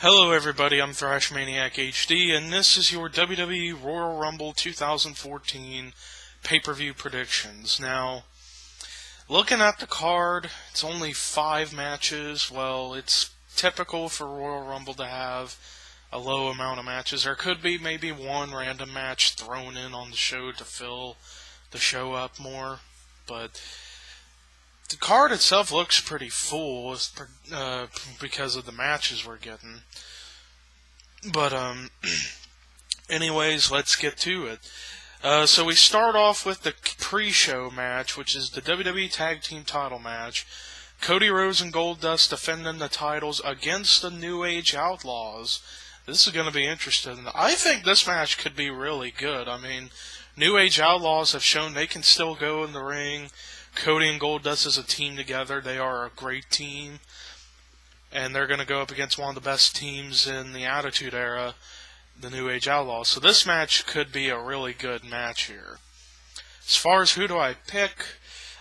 Hello everybody, I'm Thrash Maniac HD, and this is your WWE Royal Rumble 2014 pay-per-view predictions. Now, looking at the card, it's only 5 matches. Well, it's typical for Royal Rumble to have a low amount of matches. There could be maybe one random match thrown in on the show to fill the show up more, but the card itself looks pretty full because of the matches we're getting. But, anyways, let's get to it. So we start off with the pre-show match, which is the WWE Tag Team title match. Cody Rhodes and Goldust defending the titles against the New Age Outlaws. This is going to be interesting. I think this match could be really good. I mean, New Age Outlaws have shown they can still go in the ring. Cody and Goldust as a team together, they are a great team. And they're going to go up against one of the best teams in the Attitude Era, the New Age Outlaws. So this match could be a really good match here. As far as who do I pick,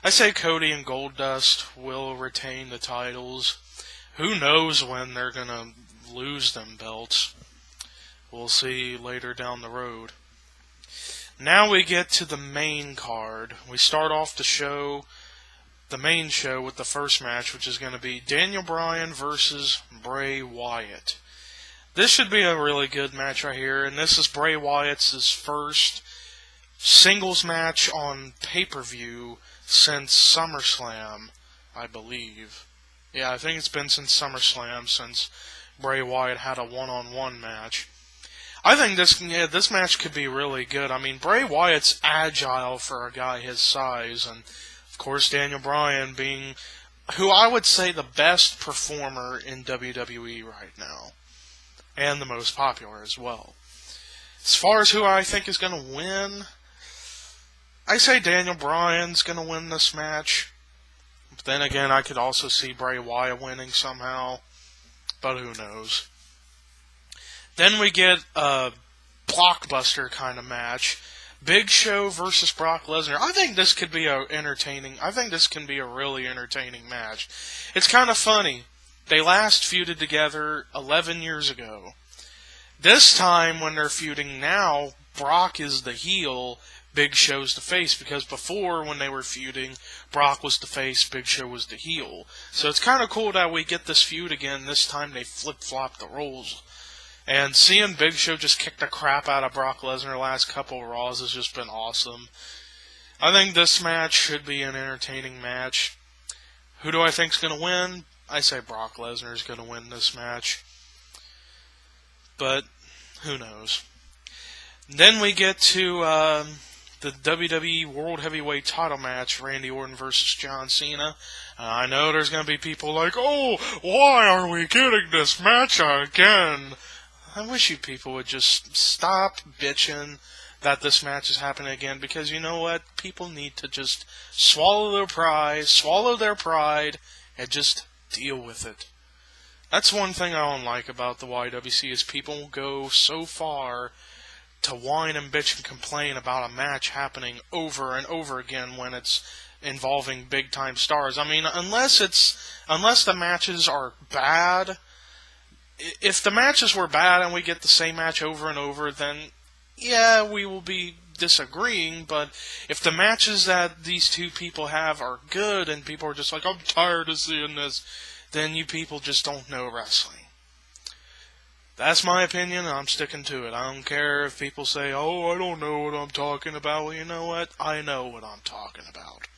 I say Cody and Goldust will retain the titles. Who knows when they're going to lose them belts. We'll see later down the road. Now we get to the main card. We start off the main show with the first match, which is going to be Daniel Bryan versus Bray Wyatt. This should be a really good match right here, and this is Bray Wyatt's first singles match on pay-per-view since SummerSlam, I believe. Yeah, I think it's been since SummerSlam since Bray Wyatt had a one-on-one match. I think this match could be really good. I mean, Bray Wyatt's agile for a guy his size, and of course Daniel Bryan being who I would say the best performer in WWE right now, and the most popular as well. As far as who I think is going to win, I say Daniel Bryan's going to win this match. But then again, I could also see Bray Wyatt winning somehow, but who knows. Then we get a blockbuster kind of match. Big Show versus Brock Lesnar. I think this could be a really entertaining match. It's kind of funny. They last feuded together 11 years ago. This time when they're feuding now, Brock is the heel, Big Show's the face, because before when they were feuding, Brock was the face, Big Show was the heel. So it's kind of cool that we get this feud again. This time they flip-flop the roles. And seeing Big Show just kick the crap out of Brock Lesnar the last couple of Raws has just been awesome. I think this match should be an entertaining match. Who do I think is going to win? I say Brock Lesnar is going to win this match. But who knows? Then we get to the WWE World Heavyweight title match, Randy Orton versus John Cena. I know there's going to be people like, oh, why are we getting this match again? I wish you people would just stop bitching that this match is happening again, because you know what? People need to just swallow their pride, and just deal with it. That's one thing I don't like about the YWC, is people go so far to whine and bitch and complain about a match happening over and over again when it's involving big-time stars. I mean, unless the matches are bad. If the matches were bad and we get the same match over and over, then yeah, we will be disagreeing. But if the matches that these two people have are good and people are just like, I'm tired of seeing this, then you people just don't know wrestling. That's my opinion, and I'm sticking to it. I don't care if people say, oh, I don't know what I'm talking about. Well, you know what? I know what I'm talking about.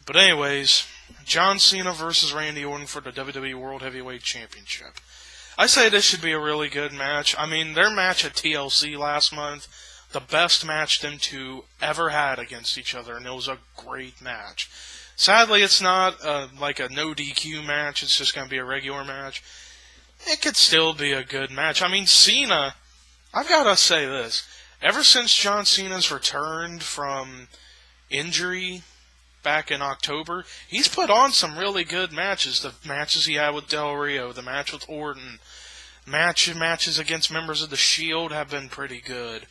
But anyways, John Cena versus Randy Orton for the WWE World Heavyweight Championship. I say this should be a really good match. I mean, their match at TLC last month, the best match them two ever had against each other, and it was a great match. Sadly, it's not like a no DQ match. It's just going to be a regular match. It could still be a good match. I mean, Cena, I've got to say this. Ever since John Cena's returned from injury back in October, he's put on some really good matches. The matches he had with Del Rio, the match with Orton, matches against members of the Shield have been pretty good.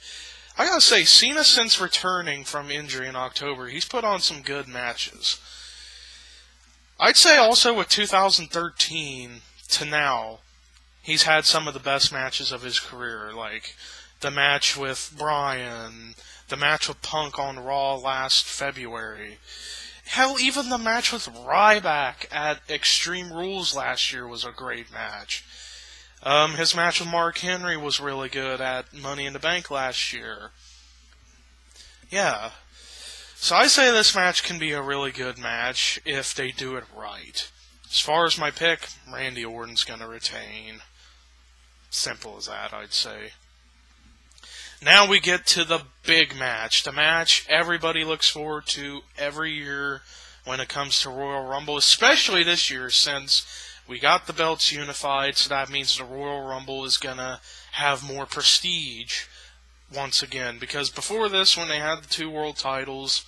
I gotta say, Cena, since returning from injury in October, he's put on some good matches. I'd say also with 2013 to now, he's had some of the best matches of his career, like the match with Bryan, the match with Punk on Raw last February. Hell, even the match with Ryback at Extreme Rules last year was a great match. His match with Mark Henry was really good at Money in the Bank last year. Yeah. So I say this match can be a really good match if they do it right. As far as my pick, Randy Orton's going to retain. Simple as that, I'd say. Now we get to the big match. The match everybody looks forward to every year when it comes to Royal Rumble, especially this year since we got the belts unified, so that means the Royal Rumble is going to have more prestige once again. Because before this, when they had the 2 world titles...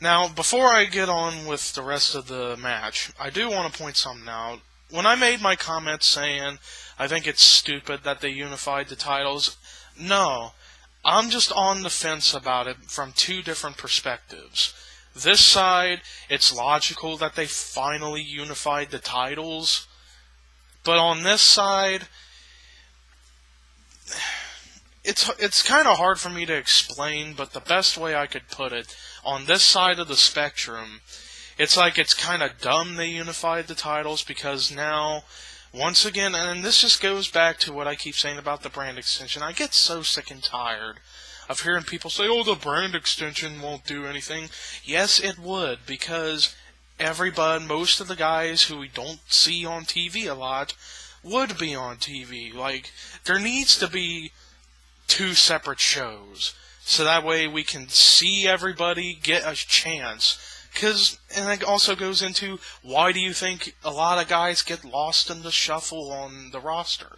Now, before I get on with the rest of the match, I do want to point something out. When I made my comment saying I think it's stupid that they unified the titles, no, I'm just on the fence about it from 2 different perspectives. This side, it's logical that they finally unified the titles, but on this side, it's kind of hard for me to explain, but the best way I could put it, on this side of the spectrum, it's like it's kind of dumb they unified the titles, because now, once again, and this just goes back to what I keep saying about the brand extension, I get so sick and tired of hearing people say, oh, the brand extension won't do anything. Yes, it would, because everybody, most of the guys who we don't see on TV a lot, would be on TV. Like, there needs to be 2 separate shows, so that way we can see everybody get a chance. And it also goes into, why do you think a lot of guys get lost in the shuffle on the roster?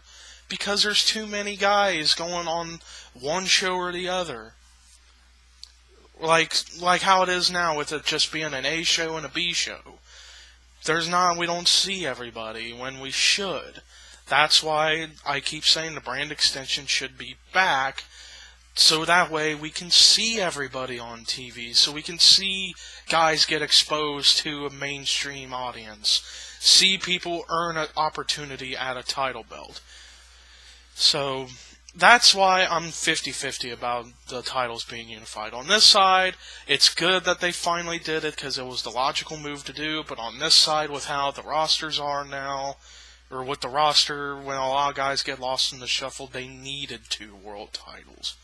Because there's too many guys going on one show or the other. Like how it is now with it just being an A show and a B show. We don't see everybody when we should. That's why I keep saying the brand extension should be back, so that way we can see everybody on TV, so we can see guys get exposed to a mainstream audience, see people earn an opportunity at a title belt. So that's why I'm 50-50 about the titles being unified. On this side, it's good that they finally did it because it was the logical move to do, but on this side, with how the rosters are now, or with the roster, when a lot of guys get lost in the shuffle, they needed 2 world titles.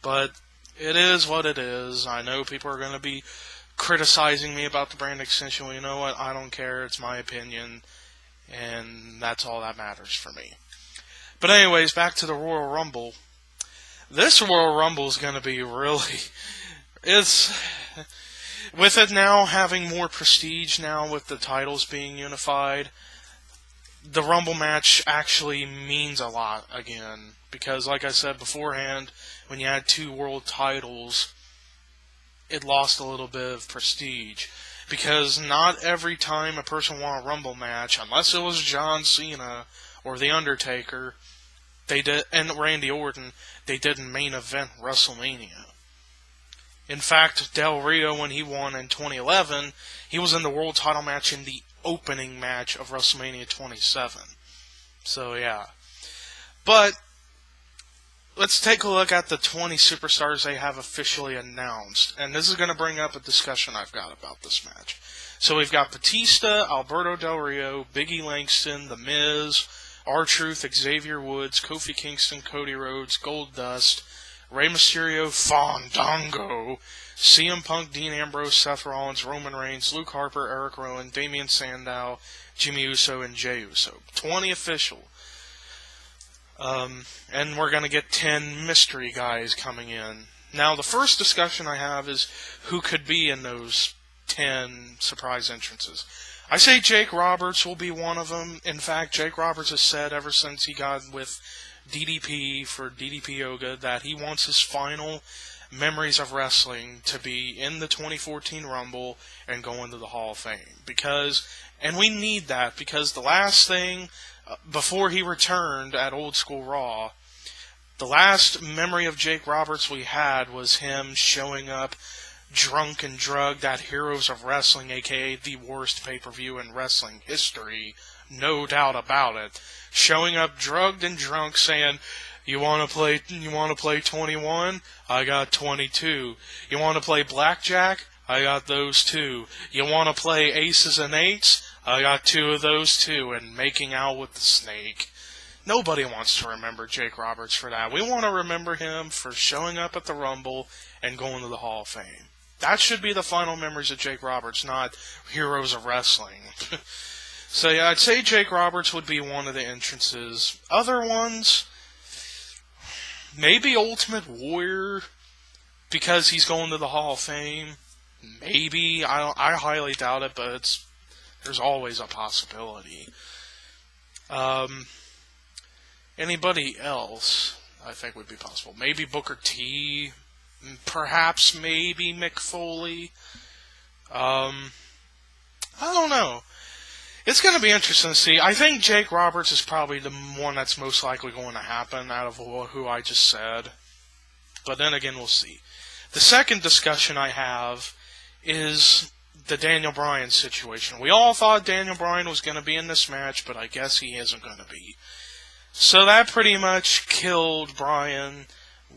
But it is what it is. I know people are going to be criticizing me about the brand extension. Well, you know what? I don't care. It's my opinion. And that's all that matters for me. But anyways, back to the Royal Rumble. This Royal Rumble is going to be really... With it now having more prestige now with the titles being unified, the Rumble match actually means a lot again. Because, like I said beforehand, when you had 2 world titles, it lost a little bit of prestige. Because not every time a person won a Rumble match, unless it was John Cena or The Undertaker, and Randy Orton, they didn't main event WrestleMania. In fact, Del Rio, when he won in 2011, he was in the world title match in the opening match of WrestleMania 27. So, yeah. But let's take a look at the 20 superstars they have officially announced. And this is going to bring up a discussion I've got about this match. So we've got Batista, Alberto Del Rio, Big E Langston, The Miz, R-Truth, Xavier Woods, Kofi Kingston, Cody Rhodes, Goldust, Rey Mysterio, Fandango, CM Punk, Dean Ambrose, Seth Rollins, Roman Reigns, Luke Harper, Eric Rowan, Damian Sandow, Jimmy Uso, and Jey Uso. 20 official. And we're going to get 10 mystery guys coming in. Now, the first discussion I have is who could be in those 10 surprise entrances. I say Jake Roberts will be one of them. In fact, Jake Roberts has said ever since he got with DDP for DDP Yoga that he wants his final memories of wrestling to be in the 2014 Rumble and go into the Hall of Fame. And we need that, because the last thing, before he returned at Old School Raw, the last memory of Jake Roberts we had was him showing up drunk and drugged at Heroes of Wrestling, aka the worst pay-per-view in wrestling history, no doubt about it. Showing up drugged and drunk saying, you want to play 21? I got 22. You want to play blackjack? I got those too. You want to play aces and eights? I got 2 of those too. And making out with the snake. Nobody wants to remember Jake Roberts for that. We want to remember him for showing up at the Rumble and going to the Hall of Fame. That should be the final memories of Jake Roberts, not Heroes of Wrestling. So yeah, I'd say Jake Roberts would be one of the entrances. Other ones, maybe Ultimate Warrior, because he's going to the Hall of Fame. Maybe. I highly doubt it, but there's always a possibility. Anybody else, I think, would be possible. Maybe Booker T. Perhaps maybe Mick Foley. I don't know. It's going to be interesting to see. I think Jake Roberts is probably the one that's most likely going to happen out of who I just said. But then again, we'll see. The second discussion I have is the Daniel Bryan situation. We all thought Daniel Bryan was going to be in this match, but I guess he isn't going to be. So that pretty much killed Bryan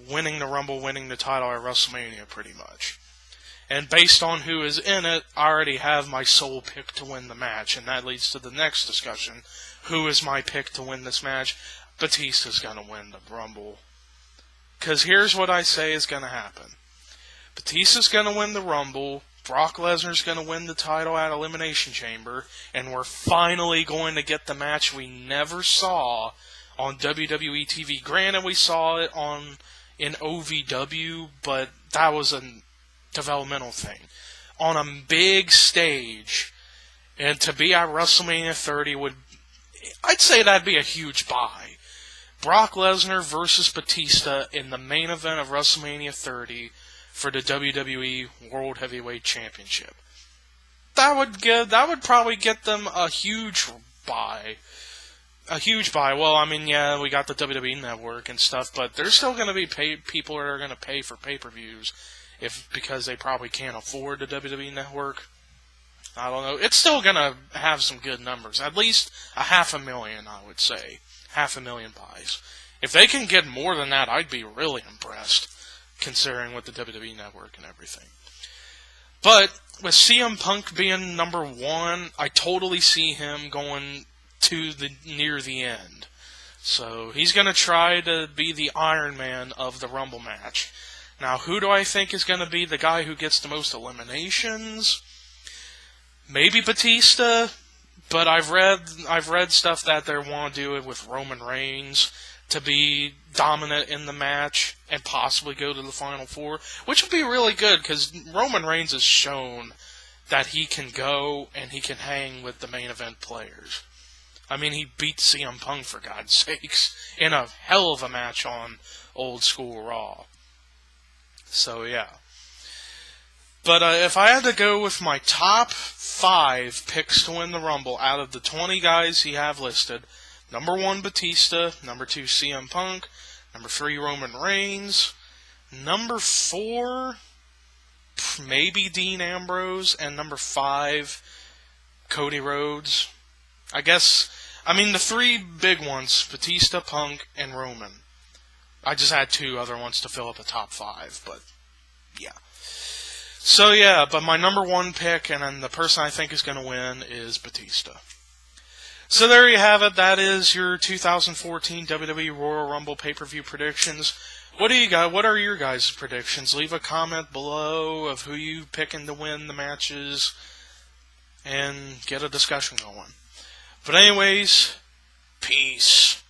winning the Rumble, winning the title at WrestleMania, pretty much. And based on who is in it, I already have my sole pick to win the match, and that leads to the next discussion. Who is my pick to win this match? Batista's going to win the Rumble. Because here's what I say is going to happen. Batista's going to win the Rumble, Brock Lesnar's going to win the title at Elimination Chamber, and we're finally going to get the match we never saw on WWE TV. Granted, we saw it in OVW, but that was a developmental thing. On a big stage, and to be at WrestleMania 30 I'd say that'd be a huge buy. Brock Lesnar versus Batista in the main event of WrestleMania 30 for the WWE World Heavyweight Championship. That would probably get them a huge buy. A huge buy. Well, I mean, yeah, we got the WWE Network and stuff, but there's still going to be people that are going to pay for pay-per-views because they probably can't afford the WWE Network. I don't know. It's still going to have some good numbers. At least 500,000, I would say. 500,000 buys. If they can get more than that, I'd be really impressed, considering with the WWE Network and everything. But with CM Punk being number 1, I totally see him going to near the end. So he's going to try to be the Iron Man of the Rumble match. Now, who do I think is going to be the guy who gets the most eliminations? Maybe Batista, but I've read stuff that they want to do it with Roman Reigns to be dominant in the match and possibly go to the Final Four, which would be really good because Roman Reigns has shown that he can go and he can hang with the main event players. I mean, he beat CM Punk, for God's sakes, in a hell of a match on Old School Raw. So, yeah. But if I had to go with my top 5 picks to win the Rumble out of the 20 guys he have listed, number 1, Batista, number 2, CM Punk, number 3, Roman Reigns, number 4, maybe Dean Ambrose, and number 5, Cody Rhodes. The 3 big ones, Batista, Punk, and Roman. I just had 2 other ones to fill up the top 5, but yeah. So yeah, but my number 1 pick, and then the person I think is going to win, is Batista. So there you have it. That is your 2014 WWE Royal Rumble pay-per-view predictions. What do you got? What are your guys' predictions? Leave a comment below of who you picking to win the matches, and get a discussion going. But anyways, peace.